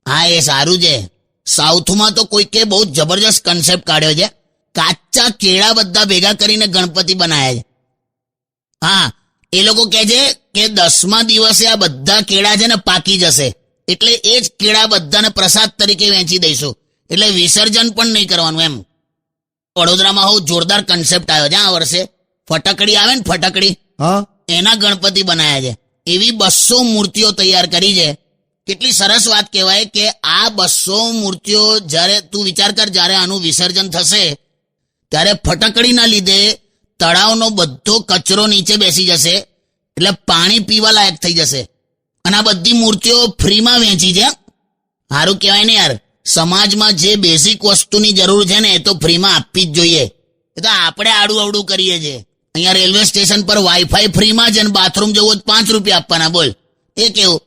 હા, એ સારું છે. સાઉથમાં તો કોઈકે બહુ જબરજસ્ત કન્સેપ્ટ કાઢ્યો છે. કાચા કેળા બધા ભેગા કરીને ગણપતિ બનાયા છે. હા, એ લોકો કહે છે કે 10મા દિવસે આ બધા કેળા છે ને પાકી જશે, એટલે એ જ કેળા બધાને પ્રસાદ તરીકે વેચી દઈશું, એટલે વિસર્જન પણ નહીં કરવાનું એમ. વડોદરામાં બહુ જોરદાર કન્સેપ્ટ આવ્યો છે આ વર્ષે. ફટાકડી આવે ને, ફટાકડી, હા, એના ગણપતિ બનાયા છે. એવી 200 મૂર્તિઓ તૈયાર કરી છે. કેટલી સરસ વાત કહેવાય કે આ 200 મૂર્તિઓ જ્યારે તું વિચાર કર, જ્યારે આનું વિસર્જન થશે ત્યારે ફટાકડીના લીધે તળાવનો બધો કચરો નીચે બેસી જશે, એટલે પાણી પીવા લાયક થઈ જશે. અને આ બધી મૂર્તિઓ ફ્રીમાં વેચી છે. સારું કહેવાય ને યાર. સમાજમાં જે બેઝિક વસ્તુની જરૂર છે ને એ તો ફ્રીમાં આપવી જ જોઈએ. એ તો આપણે આડું અવડું કરીએ છીએ. અહીંયા રેલવે સ્ટેશન પર વાઈફાઈ ફ્રીમાં છે ને બાથરૂમ જવું હોય 5 રૂપિયા આપવાના. બોલ, એ કેવું?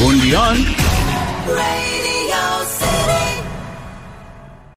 only on